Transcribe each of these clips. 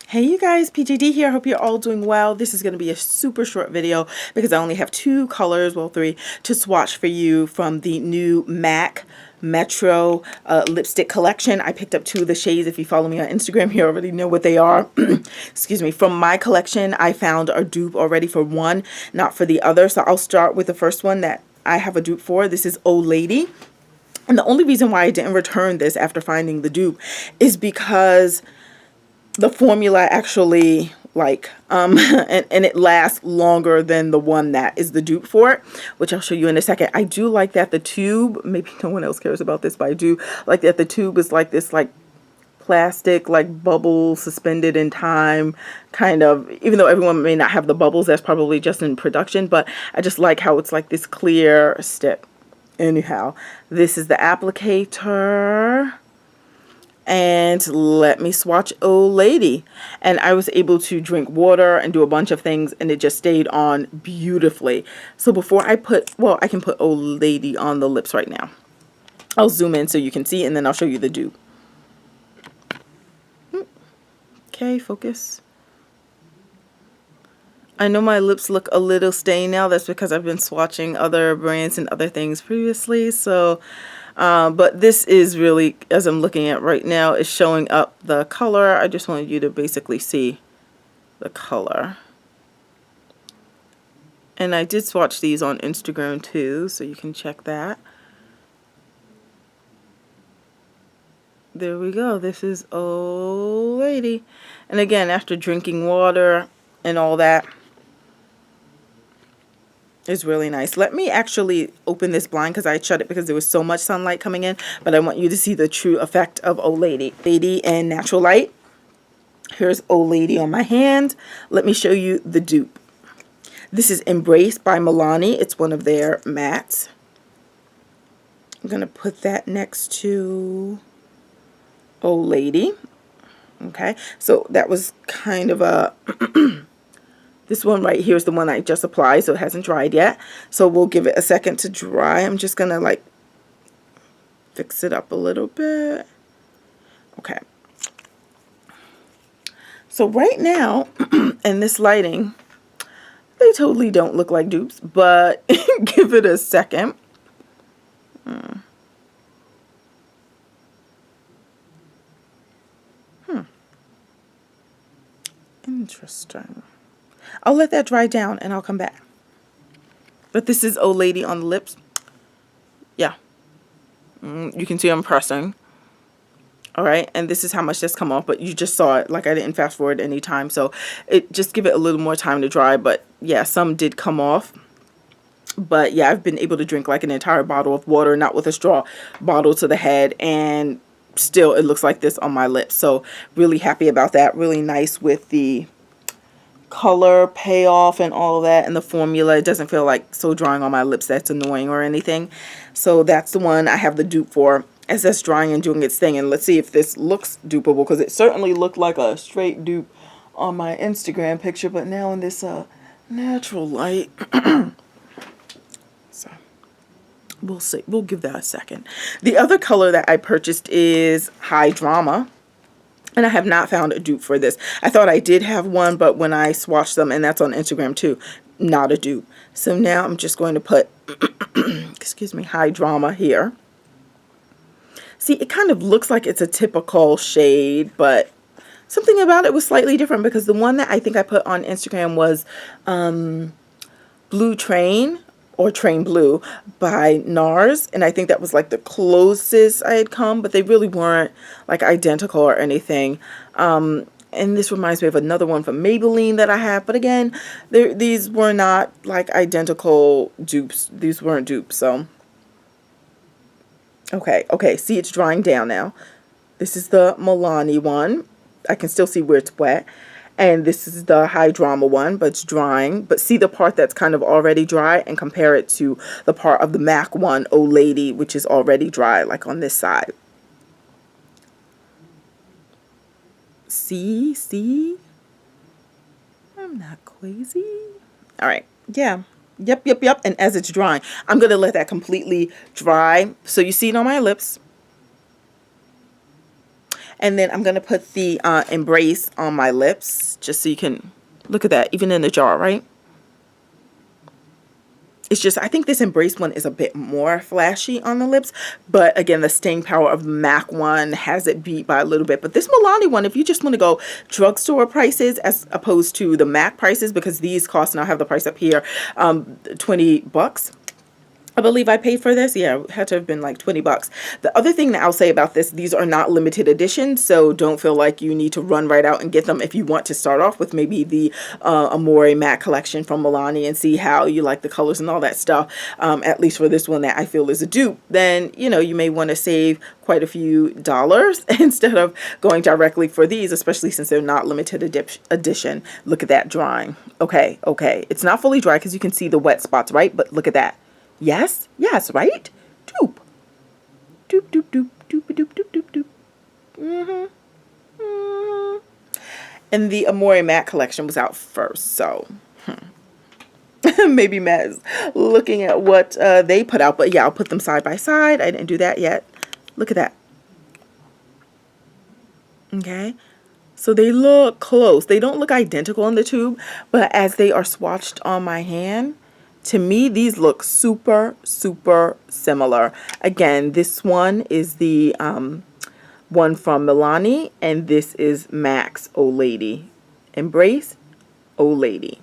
Hey you guys, PJD here. Hope you're all doing well. This is going to be a super short video because I only have two colors, well three, to swatch for you from the new MAC Metro lipstick collection. I picked up two of the shades. If you follow me on Instagram, you already know what they are. Excuse me. From my collection, I found a dupe already for one, not for the other. So I'll start with the first one that I have a dupe for. This is Old Lady. And the only reason why I didn't return this after finding the dupe is because the formula actually and it lasts longer than the one that is the dupe for it, which I'll show you in a second. I do like that the tube, maybe no one else cares about this, but I do like that the tube is like this plastic bubble suspended in time kind of, even though everyone may not have the bubbles, that's probably just in production, but I just like how it's like this clear stick. Anyhow, this is the applicator. And let me swatch Old Lady. And I was able to drink water and do a bunch of things, and it just stayed on beautifully. So before I put, well, I can put Old Lady on the lips right now. I'll zoom in so you can see, and then I'll show you the dupe. Okay, focus. I know my lips look a little stained now. That's because I've been swatching other brands and other things previously. So but this is really, as I'm looking at right now, is showing up the color. I just wanted you to basically see the color. And I did swatch these on Instagram too, so you can check that. There we go. This is Old Lady. And again, after drinking water and all that, it's really nice. Let me actually open this blind because I shut it because there was so much sunlight coming in. But I want you to see the true effect of Old Lady. Lady and natural light. Here's Old Lady on my hand. Let me show you the dupe. This is Embrace by Milani. It's one of their mattes. I'm going to put that next to Old Lady. Okay, so that was kind of a... This one right here is the one I just applied, so it hasn't dried yet. So we'll give it a second to dry. I'm just going to fix it up a little bit. Okay. So right now, in this lighting, they totally don't look like dupes, but give it a second. Interesting. I'll let that dry down and I'll come back. But this is Old Lady on the lips. Yeah. You can see I'm pressing. Alright, and this is how much that's come off, but you just saw it. I didn't fast forward any time, so just give it a little more time to dry. But yeah, some did come off. But yeah, I've been able to drink an entire bottle of water, not with a straw, bottle to the head, and still it looks like this on my lips. So really happy about that. Really nice with the color payoff and all of that, and the formula. It doesn't feel so drying on my lips that's annoying or anything. So that's the one I have the dupe for, as that's drying and doing its thing. And let's see if this looks dupeable, because it certainly looked like a straight dupe on my Instagram picture, but now in this natural light so we'll see. We'll give that a second. The other color that I purchased is High Drama. And I have not found a dupe for this. I thought I did have one, but when I swatched them, and that's on Instagram too, not a dupe. So now I'm just going to put, excuse me, High Drama here. See, it kind of looks like it's a typical shade, but something about it was slightly different, because the one that I think I put on Instagram was Blue Train, or Train Blue by NARS, and I think that was the closest I had come, but they really weren't identical or anything. And this reminds me of another one from Maybelline that I have, but again, these were not identical dupes. These weren't dupes. So okay, see, it's drying down now. This is the Milani one. I can still see where it's wet. And this is the High Drama one, but it's drying. But see the part that's kind of already dry, and compare it to the part of the MAC one, Old Lady, which is already dry, on this side. See? I'm not crazy. All right. Yeah. Yep. And as it's drying, I'm going to let that completely dry. So you see it on my lips. And then I'm going to put the Embrace on my lips just so you can look at that, even in the jar, right? It's just, I think this Embrace one is a bit more flashy on the lips. But again, the staying power of the MAC one has it beat by a little bit. But this Milani one, if you just want to go drugstore prices as opposed to the MAC prices, because these cost, and I'll have the price up here, $20. I believe I paid for this. Yeah, it had to have been like 20 bucks. The other thing that I'll say about this, these are not limited edition, so don't feel like you need to run right out and get them. If you want to start off with maybe the Amore Matte collection from Milani and see how you like the colors and all that stuff, at least for this one that I feel is a dupe, then, you know, you may want to save quite a few dollars instead of going directly for these, especially since they're not limited edition. Look at that drying. Okay, okay. It's not fully dry because you can see the wet spots, right? But look at that. Yes, yes, right? Dupe. Dupe, dupe, dupe, dupe, dupe, dupe, dupe, dupe. And the Amore Matte collection was out first, so maybe Matt's looking at what they put out. But yeah, I'll put them side by side. I didn't do that yet. Look at that. Okay. So they look close. They don't look identical in the tube, but as they are swatched on my hand, to me, these look super, super similar. Again, this one is the one from Milani, and this is MAC's Old Lady. Embrace, Old Lady.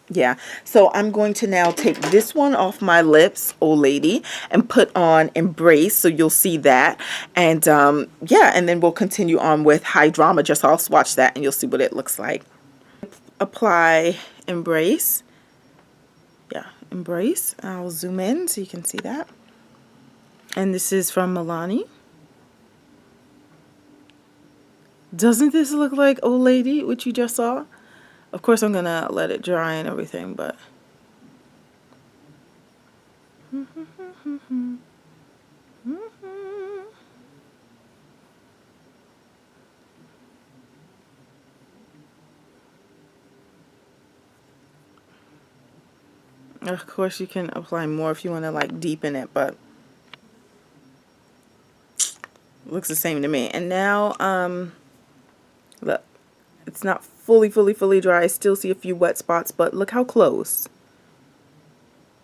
Yeah, so I'm going to now take this one off my lips, Old Lady, and put on Embrace, so you'll see that. And yeah, and then we'll continue on with High Drama. Just I'll swatch that, and you'll see what it looks like. Apply Embrace. Yeah, Embrace. I'll zoom in so you can see that. And this is from Milani. Doesn't this look like Old Lady, which you just saw? Of course, I'm going to let it dry and everything, but... Of course, you can apply more if you want to like deepen it, but looks the same to me. And now, look, it's not fully dry. I still see a few wet spots, but look how close.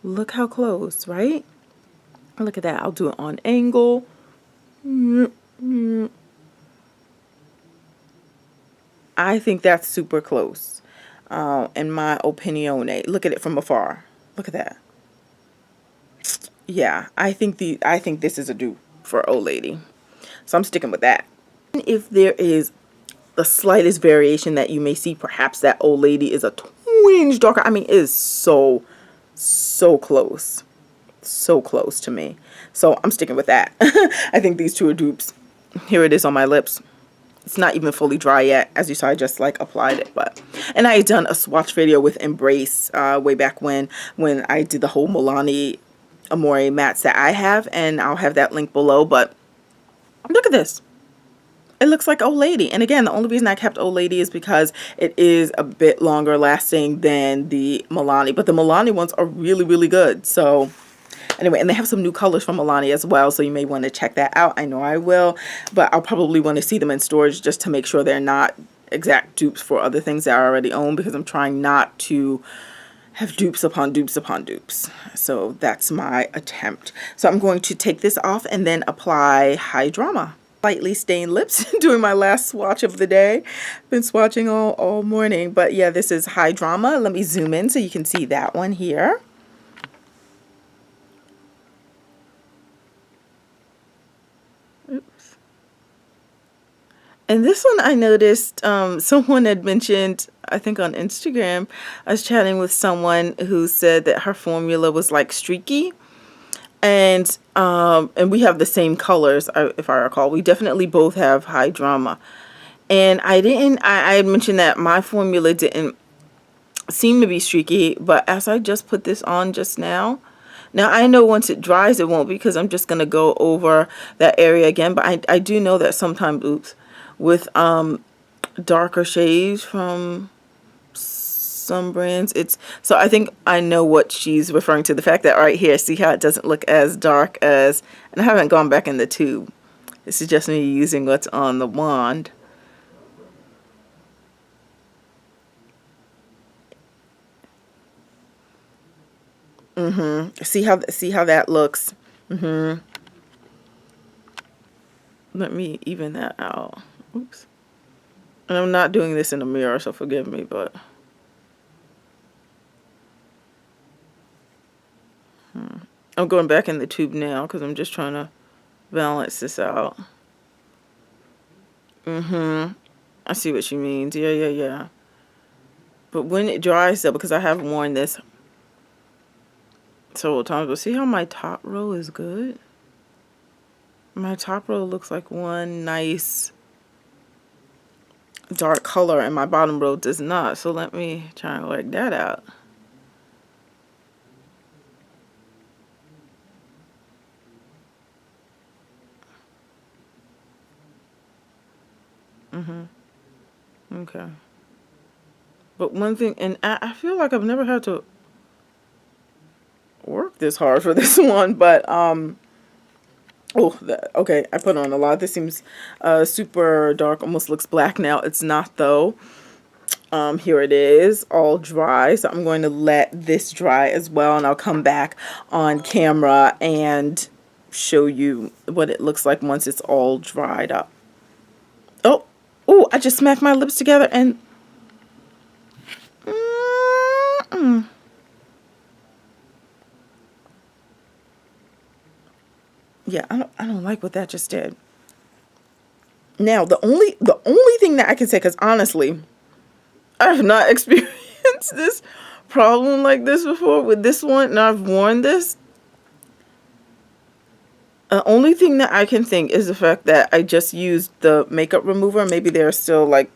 Look how close, right? Look at that. I'll do it on angle. I think that's super close, in my opinion. Look at it from afar. Look at that. Yeah, I think this is a dupe for Old Lady. So I'm sticking with that. If there is the slightest variation that you may see, perhaps that Old Lady is a twinge darker. I mean, it is so close. So close to me. So I'm sticking with that. I think these two are dupes. Here it is on my lips. It's not even fully dry yet. As you saw, I just like applied it. And I had done a swatch video with Embrace way back when I did the whole Milani Amore mattes that I have. And I'll have that link below. But look at this. It looks like Old Lady. And again, the only reason I kept Old Lady is because it is a bit longer lasting than the Milani. But the Milani ones are really good. So... anyway, and they have some new colors from Milani as well, so you may want to check that out. I know I will, but I'll probably want to see them in storage just to make sure they're not exact dupes for other things that I already own, because I'm trying not to have dupes upon dupes upon dupes. So that's my attempt. So I'm going to take this off and then apply High Drama. Lightly stained lips doing my last swatch of the day. Been swatching all morning, but yeah, this is High Drama. Let me zoom in so you can see that one here. And this one I noticed, someone had mentioned, I think on Instagram, I was chatting with someone who said that her formula was like streaky. And we have the same colors, if I recall. We definitely both have High Drama. And I had mentioned that my formula didn't seem to be streaky, but as I just put this on just now I know once it dries it won't, because I'm just going to go over that area again. But I do know that sometimes, oops, with darker shades from some brands, so I think I know what she's referring to. The fact that right here, see how it doesn't look as dark as, and I haven't gone back in the tube This is just me using what's on the wand. See how that looks. Let me even that out. Oops. And I'm not doing this in the mirror, so forgive me, but I'm going back in the tube now because I'm just trying to balance this out. I see what she means. Yeah. But when it dries though, because I have worn this several times, but see how my top row is good? My top row looks like one nice dark color and my bottom row does not. So let me try and work that out. Okay. But one thing, and I feel like I've never had to work this hard for this one, but okay, I put on a lot. This seems super dark, almost looks black now. It's not though. Here it is, all dry. So I'm going to let this dry as well, and I'll come back on camera and show you what it looks like once it's all dried up. Oh, I just smacked my lips together and yeah, I don't like what that just did. Now, the only thing that I can say, because honestly, I have not experienced this problem like this before with this one, and I've worn this. The only thing that I can think is the fact that I just used the makeup remover. Maybe there's still like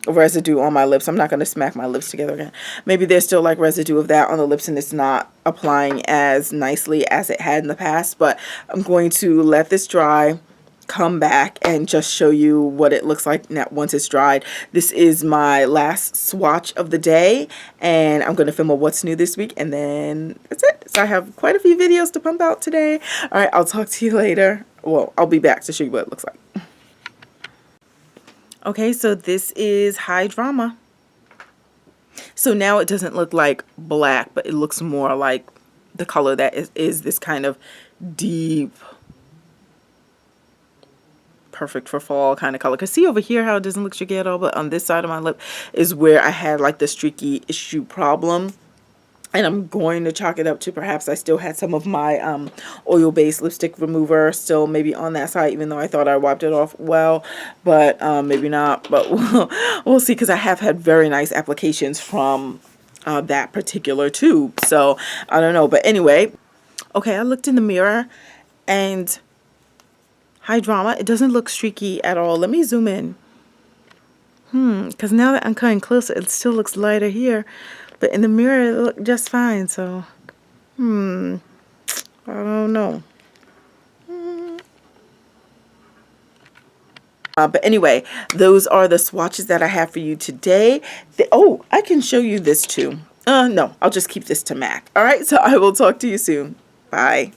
residue on my lips. I'm not going to smack my lips together again. Maybe there's still like residue of that on the lips and it's not applying as nicely as it had in the past. But I'm going to let this dry, come back and just show you what it looks like now once it's dried. This is my last swatch of the day, and I'm going to film a what's new this week, and then that's it. So I have quite a few videos to pump out today. All right, I'll talk to you later. Well, I'll be back to show you what it looks like. Okay, so this is High Drama. So now it doesn't look like black, but it looks more like the color that is this kind of deep, perfect for fall kind of color. Because see over here how it doesn't look streaky at all, but on this side of my lip is where I had like the streaky issue problem. And I'm going to chalk it up to perhaps I still had some of my oil-based lipstick remover still maybe on that side, even though I thought I wiped it off well, but maybe not. But we'll see, because I have had very nice applications from that particular tube. So I don't know. But anyway, okay, I looked in the mirror and High Drama, it doesn't look streaky at all. Let me zoom in. Because now that I'm coming closer, it still looks lighter here. But in the mirror, it looked just fine. So, I don't know. But anyway, those are the swatches that I have for you today. Oh, I can show you this too. No, I'll just keep this to MAC. All right, so I will talk to you soon. Bye.